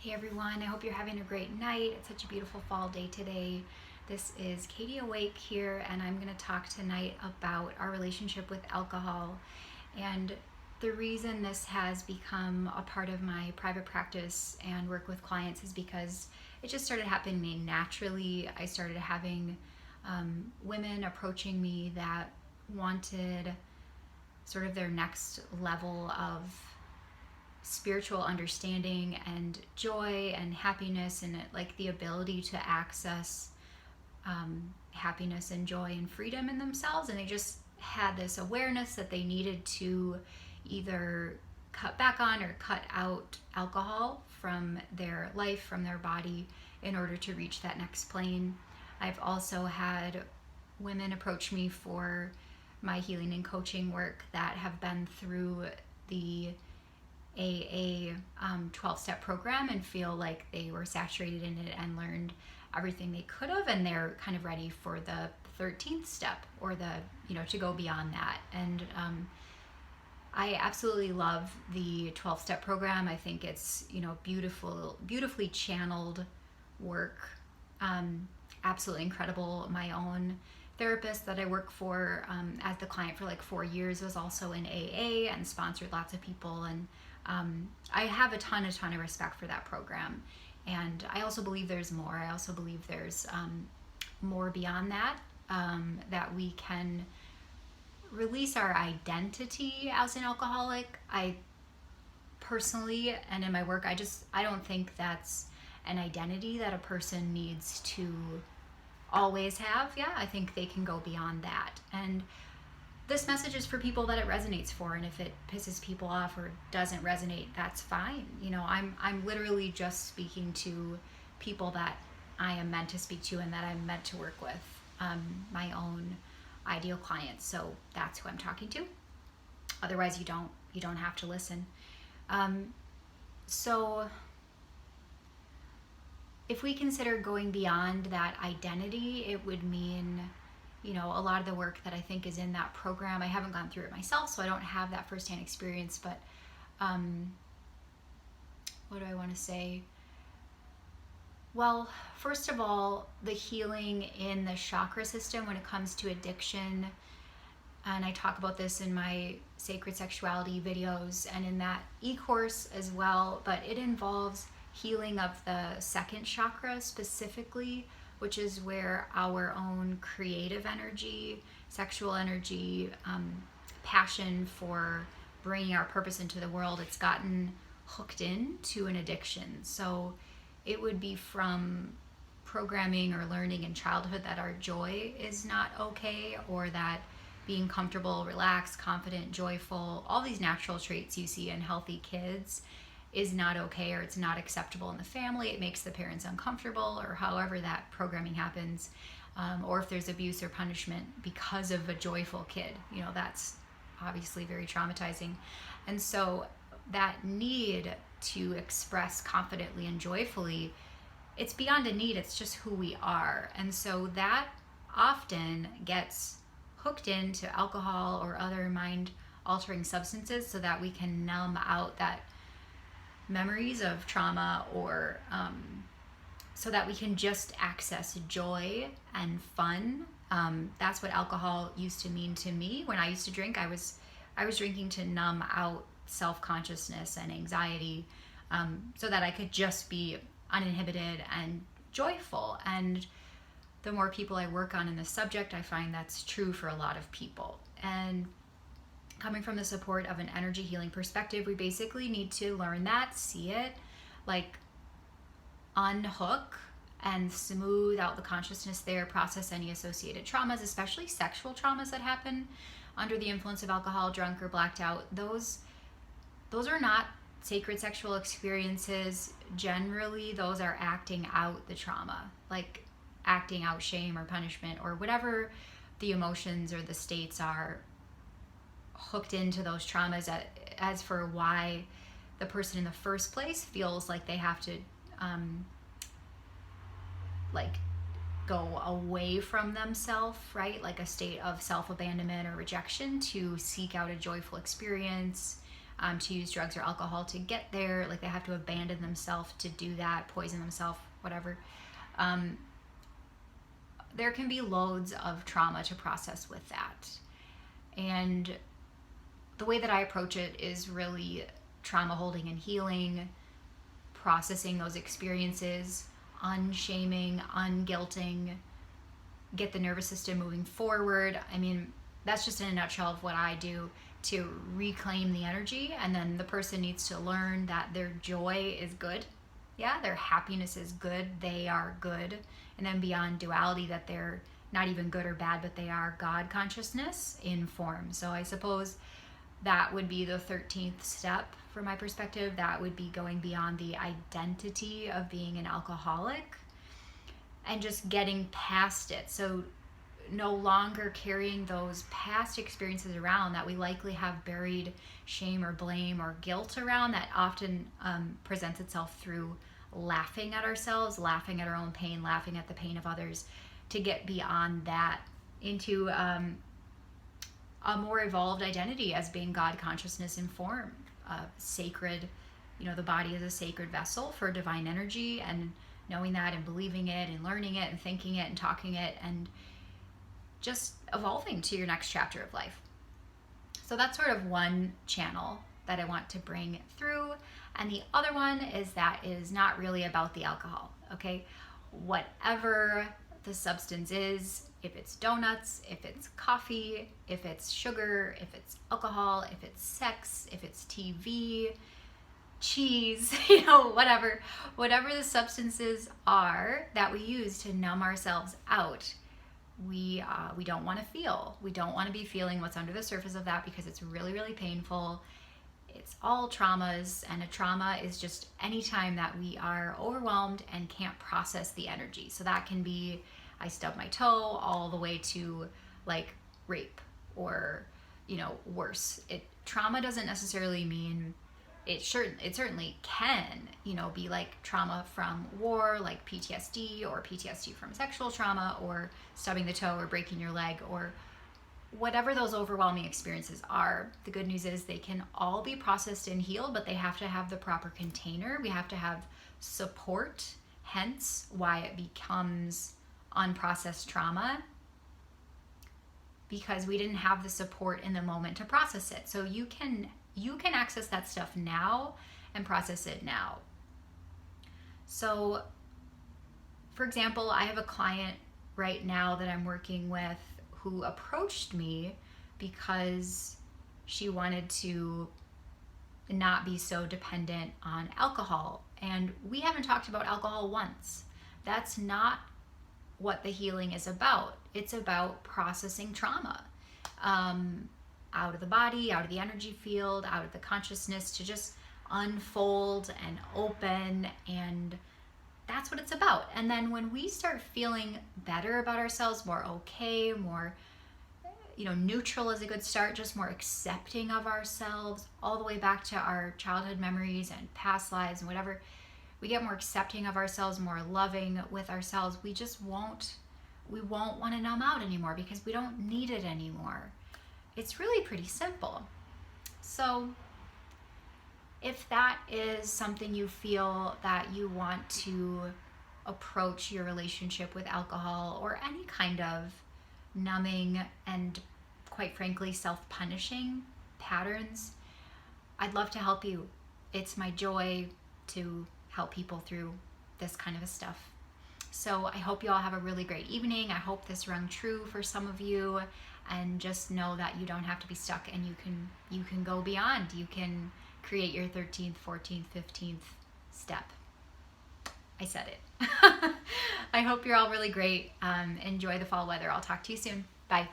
Hey everyone, I hope you're having a great night. It's such a beautiful fall day today. This is Katie Awake here, and I'm going to talk tonight about our relationship with alcohol. And the reason this has become a part of my private practice and work with clients is because it just started happening naturally. I started having women approaching me that wanted sort of their next level of spiritual understanding and joy and happiness, and like the ability to access happiness and joy and freedom in themselves. And they just had this awareness that they needed to either cut back on or cut out alcohol from their life, from their body, in order to reach that next plane. I've also had women approach me for my healing and coaching work that have been through the AA 12-step program and feel like they were saturated in it and learned everything they could have, and they're kind of ready for the 13th step, or to go beyond that. And I absolutely love the 12-step program. I think it's beautifully channeled work, absolutely incredible. My own therapist that I work for as the client for like 4 years was also in AA and sponsored lots of people, and I have a ton of respect for that program. And I also believe there's more. I also believe there's more beyond that, that we can release our identity as an alcoholic. I personally, and in my work, I don't think that's an identity that a person needs to always have. Yeah, I think they can go beyond that. And this message is for people that it resonates for, and if it pisses people off or doesn't resonate, that's fine. I'm literally just speaking to people that I am meant to speak to and that I'm meant to work with, my own ideal clients. So that's who I'm talking to. Otherwise, you don't have to listen. So if we consider going beyond that identity, it would mean a lot of the work that I think is in that program. I haven't gone through it myself, so I don't have that firsthand experience, but what do I want to say? Well, first of all, the healing in the chakra system when it comes to addiction, and I talk about this in my sacred sexuality videos and in that e-course as well, but it involves healing of the second chakra specifically, which is where our own creative energy, sexual energy, passion for bringing our purpose into the world, it's gotten hooked into an addiction. So it would be from programming or learning in childhood that our joy is not okay, or that being comfortable, relaxed, confident, joyful, all these natural traits you see in healthy kids is not okay, or it's not acceptable in the family. It makes the parents uncomfortable, or however that programming happens, or if there's abuse or punishment because of a joyful kid, that's obviously very traumatizing. And so that need to express confidently and joyfully, it's beyond a need, it's just who we are. And so that often gets hooked into alcohol or other mind altering substances so that we can numb out that memories of trauma, or so that we can just access joy and fun. That's what alcohol used to mean to me. When I used to drink, I was drinking to numb out self-consciousness and anxiety, so that I could just be uninhibited and joyful. And the more people I work on in this subject, I find that's true for a lot of people. And coming from the support of an energy healing perspective, we basically need to learn that, see it, like unhook and smooth out the consciousness there, process any associated traumas, especially sexual traumas that happen under the influence of alcohol, drunk, or blacked out. Those are not sacred sexual experiences. Generally, those are acting out the trauma, like acting out shame or punishment or whatever the emotions or the states are hooked into those traumas, as for why the person in the first place feels like they have to go away from themselves, right? Like a state of self-abandonment or rejection to seek out a joyful experience, to use drugs or alcohol to get there. Like they have to abandon themselves to do that, poison themselves, whatever. There can be loads of trauma to process with that. And the way that I approach it is really trauma holding and healing, processing those experiences, unshaming, unguilting, get the nervous system moving forward. I mean, that's just in a nutshell of what I do to reclaim the energy. And then the person needs to learn that their joy is good. Yeah, their happiness is good. They are good. And then beyond duality, that they're not even good or bad, but they are God consciousness in form. So I suppose that would be the 13th step from my perspective. That would be going beyond the identity of being an alcoholic and just getting past it. So no longer carrying those past experiences around that we likely have buried shame or blame or guilt around, that often presents itself through laughing at ourselves, laughing at our own pain, laughing at the pain of others, to get beyond that into a more evolved identity as being God consciousness in form, sacred. The body is a sacred vessel for divine energy, and knowing that and believing it and learning it and thinking it and talking it and just evolving to your next chapter of life. So that's sort of one channel that I want to bring through. And the other one is that it is not really about the alcohol, okay? Whatever the substance is, if it's donuts, if it's coffee, if it's sugar, if it's alcohol, if it's sex, if it's TV, cheese, whatever the substances are that we use to numb ourselves out, we don't want to feel. We don't want to be feeling what's under the surface of that, because it's really, really painful. It's all traumas, and a trauma is just any time that we are overwhelmed and can't process the energy. So that can be, I stubbed my toe, all the way to like rape or worse. Trauma doesn't necessarily mean it certainly can be like trauma from war, like PTSD, or PTSD from sexual trauma, or stubbing the toe or breaking your leg, or whatever those overwhelming experiences are. The good news is they can all be processed and healed, but they have to have the proper container. We have to have support, hence why it becomes unprocessed trauma, because we didn't have the support in the moment to process it. So you can access that stuff now and process it now. So, for example, I have a client right now that I'm working with who approached me because she wanted to not be so dependent on alcohol. And we haven't talked about alcohol once. That's not what the healing is about. It's about processing trauma out of the body, out of the energy field, out of the consciousness, to just unfold and open. And that's what it's about. And then when we start feeling better about ourselves, more okay, more neutral is a good start, just more accepting of ourselves, all the way back to our childhood memories and past lives and whatever. We get more accepting of ourselves, more loving with ourselves. We won't want to numb out anymore, because we don't need it anymore. It's really pretty simple. So if that is something you feel that you want to approach your relationship with alcohol, or any kind of numbing and, quite frankly, self-punishing patterns, I'd love to help you. It's my joy to help people through this kind of stuff. So I hope you all have a really great evening. I hope this rung true for some of you, and just know that you don't have to be stuck, and you can go beyond. You can create your 13th, 14th, 15th step. I said it. I hope you're all really great. Enjoy the fall weather. I'll talk to you soon. Bye.